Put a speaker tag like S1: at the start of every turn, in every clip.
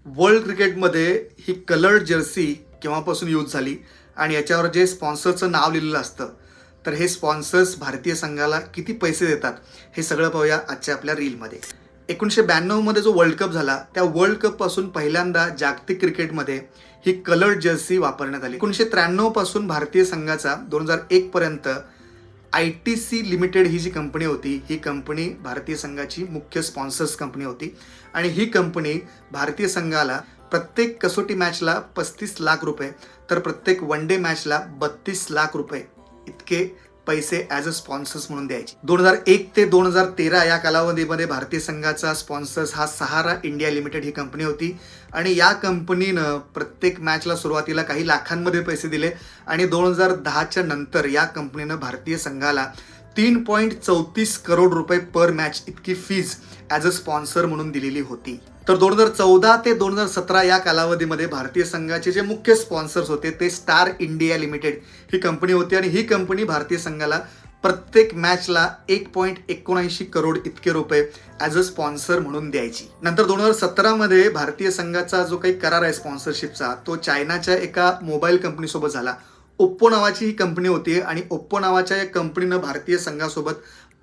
S1: World क्रिकेटमध्ये ही coloured Jersey केव्हापासून use झाली आणि याच्यावर जे स्पॉन्सरचं नाव लिहिलेलं असतं, तर हे स्पॉन्सर्स भारतीय संघाला किती पैसे देतात हे सगळं पाहूया आजच्या आपल्या रीलमध्ये. 1992 जो वर्ल्ड कप झाला, त्या वर्ल्ड कपपासून पहिल्यांदा जागतिक क्रिकेटमध्ये ही कलर्ड जर्सी वापरण्यात आली. 1993 पासून भारतीय संघाचा 2001 पर्यंत ITC लिमिटेड ही जी कंपनी होती, ही कंपनी भारतीय संघाची मुख्य स्पॉन्सर्स कंपनी होती आणि ही कंपनी भारतीय संघाला प्रत्येक कसोटी मॅचला 35 लाख रुपये तर प्रत्येक वन डे मॅचला 32 लाख रुपये इतके पैसे ॲज अ स्पॉन्सर्स म्हणून द्यायचे. 2001 ते 2013 या कालावधीमध्ये भारतीय संघाचा स्पॉन्सर्स हा सहारा इंडिया लिमिटेड ही कंपनी होती आणि या कंपनीनं प्रत्येक मॅचला सुरुवातीला काही लाखांमध्ये पैसे दिले आणि 2010च्या नंतर या कंपनीनं भारतीय संघाला 3.34 करोड रुपये पर मॅच इतकी फीज ॲज अ स्पॉन्सर म्हणून दिलेली होती. तर 2014 ते 2017 या कालावधीमध्ये भारतीय संघाचे जे मुख्य स्पॉन्सर्स होते ते स्टार इंडिया लिमिटेड ही कंपनी होती आणि ही कंपनी भारतीय संघाला प्रत्येक मॅचला 1.79 करोड इतके रुपये ॲज अ स्पॉन्सर म्हणून द्यायची. नंतर 2017 मध्ये भारतीय संघाचा जो काही करार आहे स्पॉन्सरशिपचा, तो चायनाच्या एका मोबाईल कंपनीसोबत झाला. ओप्पो नावाची ही कंपनी होती आणि ओप्पो नावाच्या या कंपनीनं भारतीय संघासोबत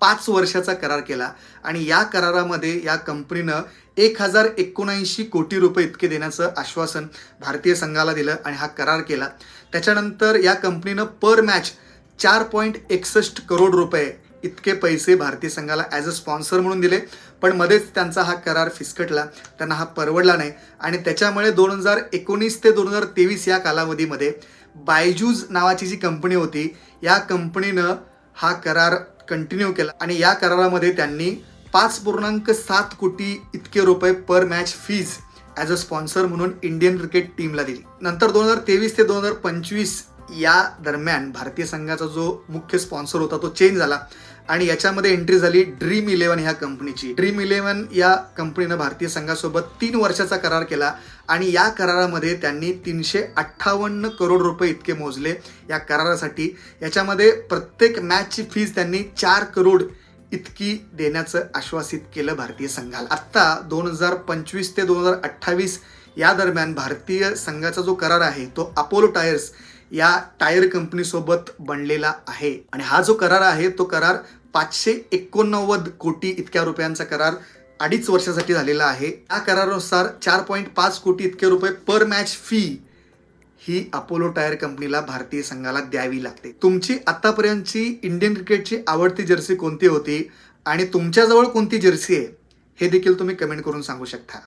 S1: 5 वर्षाचा करार केला आणि या करारामध्ये या कंपनीनं 1079 कोटी रुपये इतके देण्याचं आश्वासन भारतीय संघाला दिलं आणि हा करार केला. त्याच्यानंतर या कंपनीनं पर मॅच 4.61 करोड रुपये इतके पैसे भारतीय संघाला ॲज अ स्पॉन्सर म्हणून दिले. पण मध्येच त्यांचा हा करार फिसकटला, त्यांना हा परवडला नाही आणि त्याच्यामुळे 2019 ते 2023 या कालावधीमध्ये बायजूज नावाची जी कंपनी होती, या कंपनीनं हा करार कंटिन्यू केला आणि या करारामध्ये त्यांनी 5.7 कोटी इतके रुपये पर match fees as a sponsor म्हणून इंडियन क्रिकेट टीमला दिली. नंतर 2023 ते 2025 या दरम्यान भारतीय संघाचा जो मुख्य स्पॉन्सर होता तो चेंज झाला आणि याच्यामध्ये एंट्री झाली ड्रीम 11 ह्या कंपनीची. ड्रीम 11 या कंपनीनं भारतीय संघासोबत 3 वर्षाचा करार केला आणि या करारामध्ये त्यांनी 358 करोड रुपये इतके मोजले या करारासाठी. याच्यामध्ये प्रत्येक मॅचची फीज त्यांनी 4 करोड इतकी देण्याचं आश्वासित केलं भारतीय संघाला. आत्ता 2025 ते 2028 या दरम्यान भारतीय संघाचा जो करार आहे तो अपोलो टायर्स या टायर कंपनीसोबत बनलेला आहे आणि हा जो करार आहे तो करार 589 कोटी इतक्या रुपयांचा करार 2.5 वर्षासाठी झालेला आहे. या करारानुसार 4.5 कोटी इतके रुपये पर मॅच फी ही अपोलो टायर कंपनीला भारतीय संघाला द्यावी लागते. तुमची आतापर्यंतची इंडियन क्रिकेटची आवडती जर्सी कोणती होती आणि तुमच्याजवळ कोणती जर्सी आहे हे देखील तुम्ही कमेंट करून सांगू शकता.